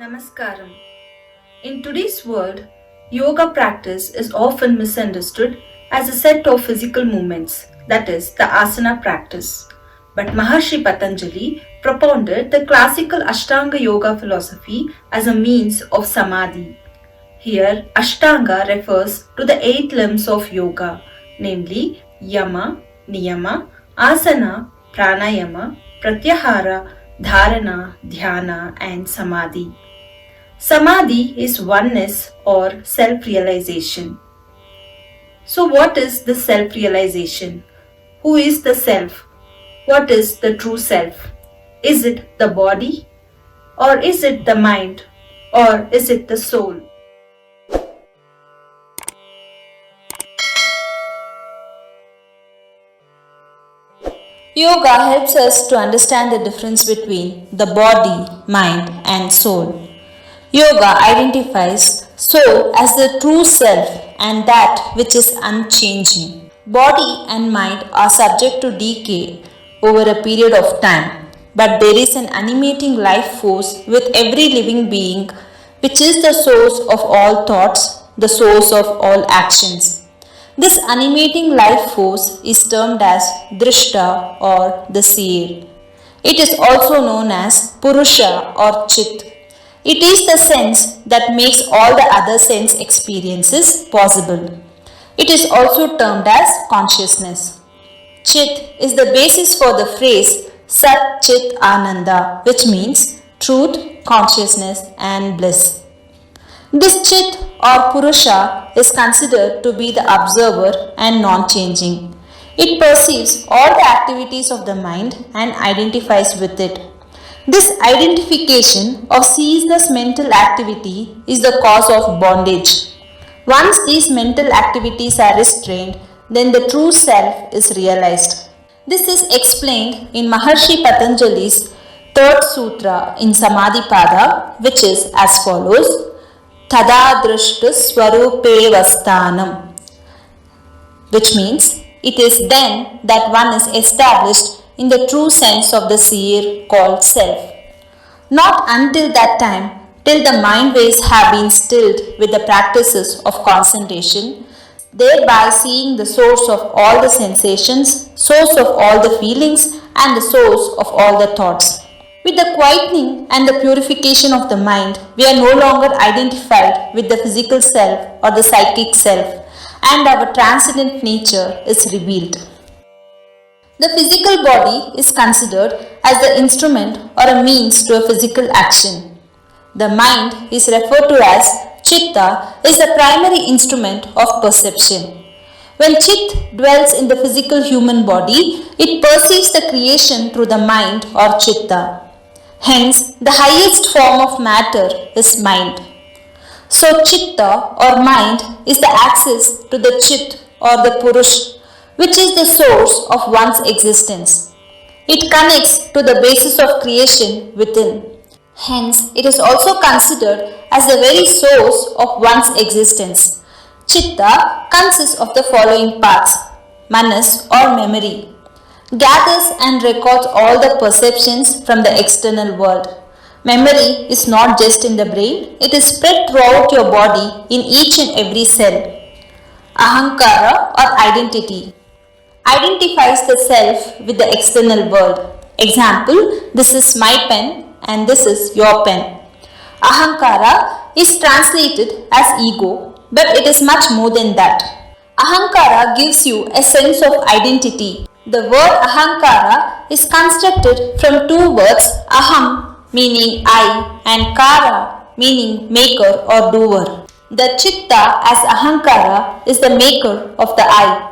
Namaskaram. In today's world, yoga practice is often misunderstood as a set of physical movements, that is, the asana practice. But Maharishi Patanjali propounded the classical Ashtanga yoga philosophy as a means of Samadhi. Here, Ashtanga refers to the 8 limbs of yoga, namely Yama, Niyama, Asana, Pranayama, Pratyahara, Dharana, Dhyana, and Samadhi. Samadhi is oneness or self realization. So, what is the self realization? Who is the self? What is the true self? Is it the body? Or is it the mind? Or is it the soul? Yoga helps us to understand the difference between the body, mind, and soul. Yoga identifies soul as the true self and that which is unchanging. Body and mind are subject to decay over a period of time, but there is an animating life force with every living being, which is the source of all thoughts, the source of all actions. This animating life force is termed as Drishta or the Seer. It is also known as Purusha or Chit. It is the sense that makes all the other sense experiences possible. It is also termed as consciousness. Chit is the basis for the phrase Sat Chit Ananda, which means truth, consciousness, and bliss. This Chit or Purusha is considered to be the observer and non-changing. It perceives all the activities of the mind and identifies with it. This identification of ceaseless mental activity is the cause of bondage. Once these mental activities are restrained, then the true self is realized. This is explained in Maharishi Patanjali's third sutra in Samadhi Pada, which is as follows: Tada drishta swarupe vastanam, which means it is then that one is established in the true sense of the seer called self. Not until that time, till the mind waves have been stilled with the practices of concentration, thereby seeing the source of all the sensations, source of all the feelings, and the source of all the thoughts. With the quietening and the purification of the mind, we are no longer identified with the physical self or the psychic self, and our transcendent nature is revealed. The physical body is considered as the instrument or a means to a physical action. The mind is referred to as Chitta, is the primary instrument of perception. When Chit dwells in the physical human body, it perceives the creation through the mind or Chitta. Hence, the highest form of matter is mind. So, Chitta or mind is the access to the Chit or the Purusha, which is the source of one's existence. It connects to the basis of creation within. Hence, it is also considered as the very source of one's existence. Chitta consists of the following parts: manas or memory, gathers and records all the perceptions from the external world. Memory is not just in the brain, it is spread throughout your body in each and every cell. Ahankara or identity identifies the self with the external world. Example, this is my pen and this is your pen. Ahankara is translated as ego, but it is much more than that. Ahankara gives you a sense of identity. The word ahankara is constructed from two words, aham meaning I and kara meaning maker or doer. The chitta as ahankara is the maker of the I.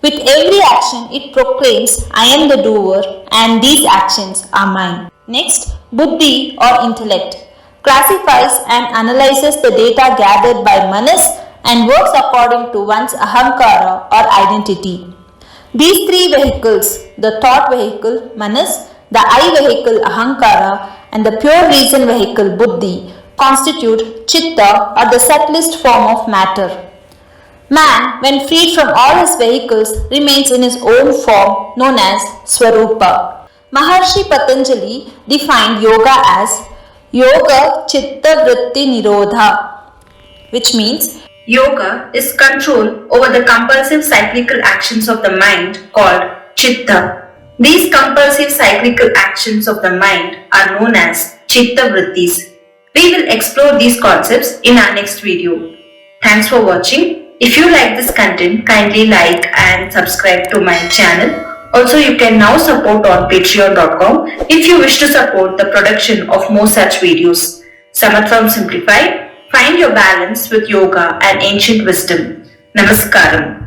With every action it proclaims, I am the doer and these actions are mine. Next, buddhi or intellect classifies and analyzes the data gathered by manas and works according to one's ahankara or identity. These three vehicles, the thought vehicle manas, the I vehicle ahankara, and the pure reason vehicle buddhi, constitute chitta or the subtlest form of matter. Man, when freed from all his vehicles, remains in his own form known as Swarupa. Maharishi Patanjali defined yoga as Yoga Chitta Vritti Nirodha, which means Yoga is control over the compulsive cyclical actions of the mind called Chitta. These compulsive cyclical actions of the mind are known as Chitta Vrittis. We will explore these concepts in our next video. Thanks for watching. If you like this content, kindly like and subscribe to my channel. Also, you can now support on patreon.com if you wish to support the production of more such videos. Samatvam Simplified. Find your balance with yoga and ancient wisdom. Namaskaram.